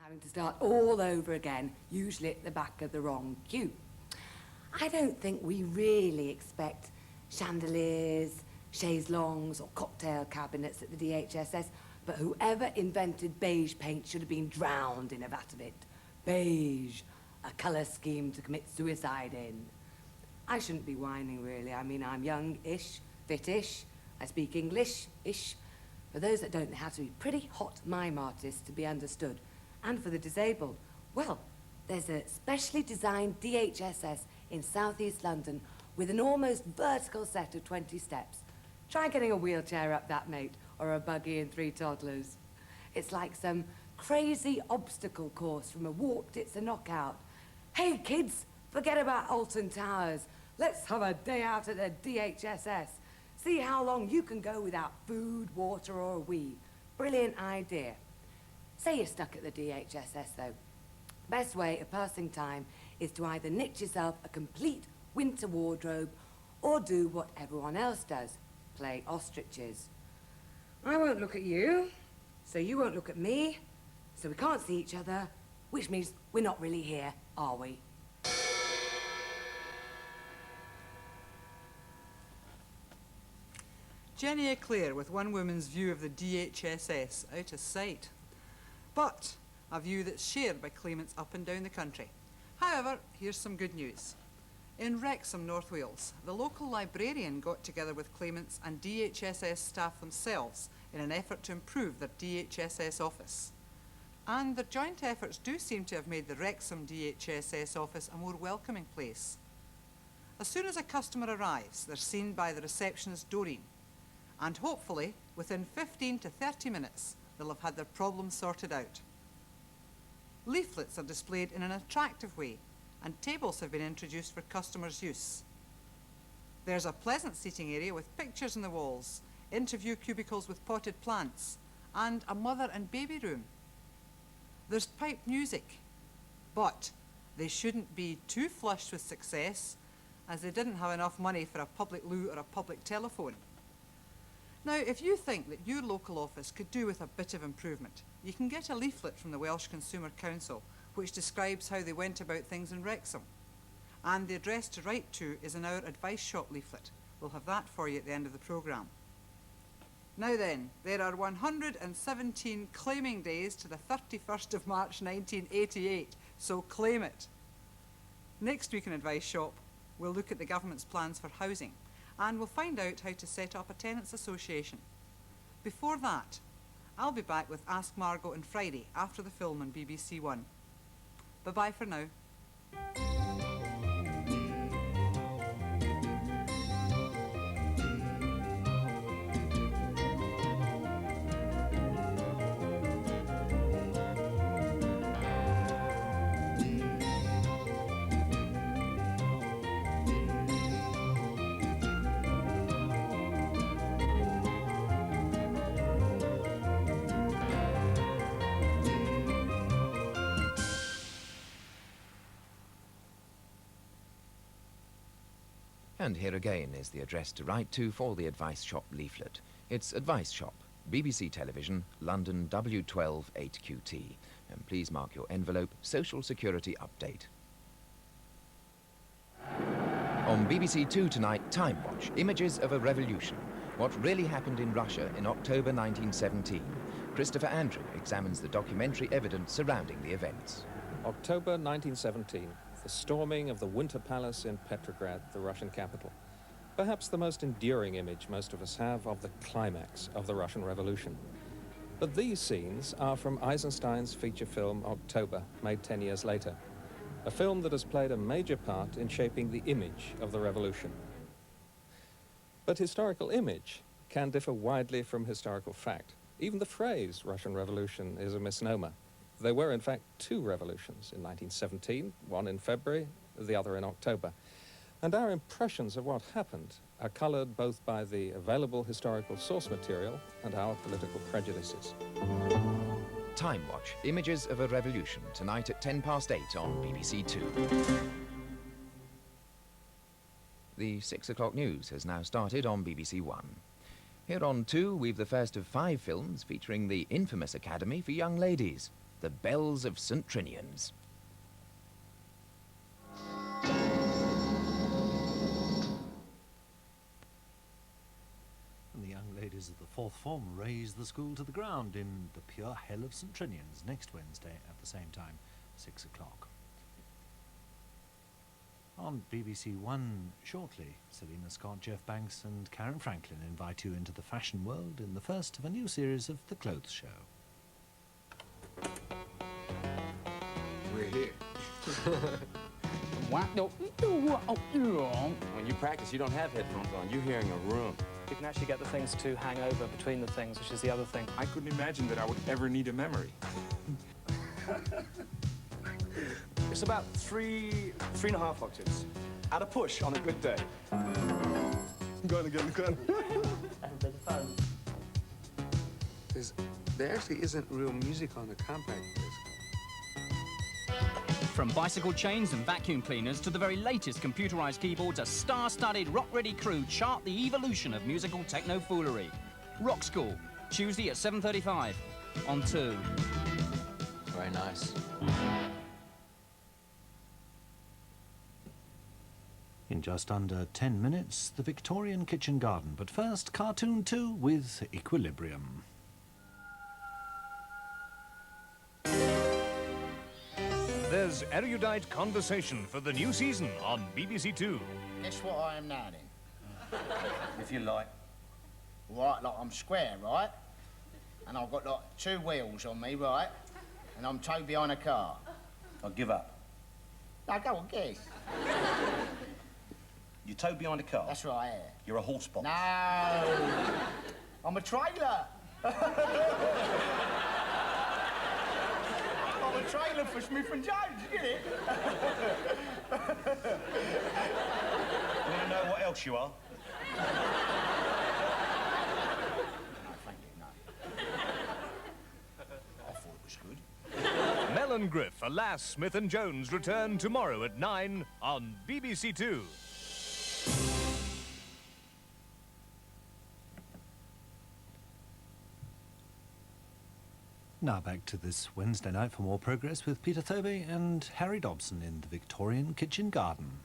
Having to start all over again, usually at the back of the wrong queue. I don't think we really expect chandeliers, chaise longues or cocktail cabinets at the DHSS, but whoever invented beige paint should have been drowned in a vat of it. Beige, a colour scheme to commit suicide in. I shouldn't be whining, really. I mean, I'm young-ish, fit-ish, I speak English-ish. For those that don't, they have to be pretty hot mime artists to be understood. And for the disabled, well, there's a specially designed DHSS in southeast London with an almost vertical set of 20 steps. Try getting a wheelchair up that, mate, or a buggy and 3 toddlers. It's like some crazy obstacle course from a walk, it's a knockout. Hey, kids, forget about Alton Towers. Let's have a day out at the DHSS. See how long you can go without food, water, or a wee. Brilliant idea. Say you're stuck at the DHSS, though. Best way of passing time is to either knit yourself a complete winter wardrobe or do what everyone else does, play ostriches. I won't look at you, so you won't look at me, so we can't see each other, which means we're not really here, are we? Jenny Eclair with one woman's view of the DHSS, out of sight. But a view that's shared by claimants up and down the country. However, here's some good news. In Wrexham, North Wales, the local librarian got together with claimants and DHSS staff themselves in an effort to improve their DHSS office. And their joint efforts do seem to have made the Wrexham DHSS office a more welcoming place. As soon as a customer arrives, they're seen by the receptionist Doreen, and hopefully, within 15 to 30 minutes, they'll have had their problems sorted out. Leaflets are displayed in an attractive way, and tables have been introduced for customers' use. There's a pleasant seating area with pictures on the walls, interview cubicles with potted plants, and a mother and baby room. There's piped music, but they shouldn't be too flushed with success, as they didn't have enough money for a public loo or a public telephone. Now, if you think that your local office could do with a bit of improvement, you can get a leaflet from the Welsh Consumer Council which describes how they went about things in Wrexham. And the address to write to is in our advice shop leaflet. We'll have that for you at the end of the programme. Now then, there are 117 claiming days to the 31st of March 1988, so claim it. Next week in Advice Shop, we'll look at the government's plans for housing, and we'll find out how to set up a tenants' association. Before that, I'll be back with Ask Margot on Friday after the film on BBC1. Bye-bye for now. And here again is the address to write to for the Advice Shop leaflet. It's Advice Shop, BBC Television, London W12 8QT. And please mark your envelope, Social Security Update. On BBC2 tonight, Time Watch, Images of a Revolution. What really happened in Russia in October 1917. Christopher Andrew examines the documentary evidence surrounding the events. October 1917. The storming of the Winter Palace in Petrograd, the Russian capital. Perhaps the most enduring image most of us have of the climax of the Russian Revolution. But these scenes are from Eisenstein's feature film October, made 10 years later. A film that has played a major part in shaping the image of the revolution. But historical image can differ widely from historical fact. Even the phrase Russian Revolution is a misnomer. There were, in fact, 2 revolutions in 1917, one in February, the other in October. And our impressions of what happened are coloured both by the available historical source material and our political prejudices. Time Watch, Images of a Revolution, tonight at 8:10 on BBC2. The 6 o'clock news has now started on BBC1. Here on 2, we've the first of 5 films featuring the infamous Academy for Young Ladies. The Bells of St. Trinian's. And the young ladies of the fourth form raise the school to the ground in the pure hell of St. Trinian's next Wednesday at the same time, 6 o'clock. On BBC2 shortly, Selina Scott, Jeff Banks and Karen Franklin invite you into the fashion world in the first of a new series of The Clothes Show. We're here. When you practice, you don't have headphones on. You're hearing a room. You can actually get the things to hang over between the things, which is the other thing. I couldn't imagine that I would ever need a memory. It's about three and a half octaves. At a push on a good day. Going again, again. There actually isn't real music on the compact disc. From bicycle chains and vacuum cleaners to the very latest computerized keyboards, a star-studded, rock-ready crew chart the evolution of musical techno-foolery. Rock School, Tuesday at 7:35 on 2. Very nice. In just under 10 minutes, the Victorian kitchen garden. But first, Cartoon 2 with Equilibrium. There's erudite conversation for the new season on BBC2. Guess what I am now, then? If you like. Right, like I'm square, right? And I've got, like, 2 wheels on me, right? And I'm towed behind a car. I'll give up. No, go on, guess. You're towed behind a car? That's right, yeah. You're a horse box? No! I'm a trailer! I'm a trailer for Smith and Jones, you get it? You want to know what else you are? No, thank you, no. I thought it was good. Mel and Griff, Alas, Smith and Jones return tomorrow at 9 on BBC2. Now back to this Wednesday night for more progress with Peter Thobe and Harry Dobson in the Victorian kitchen garden.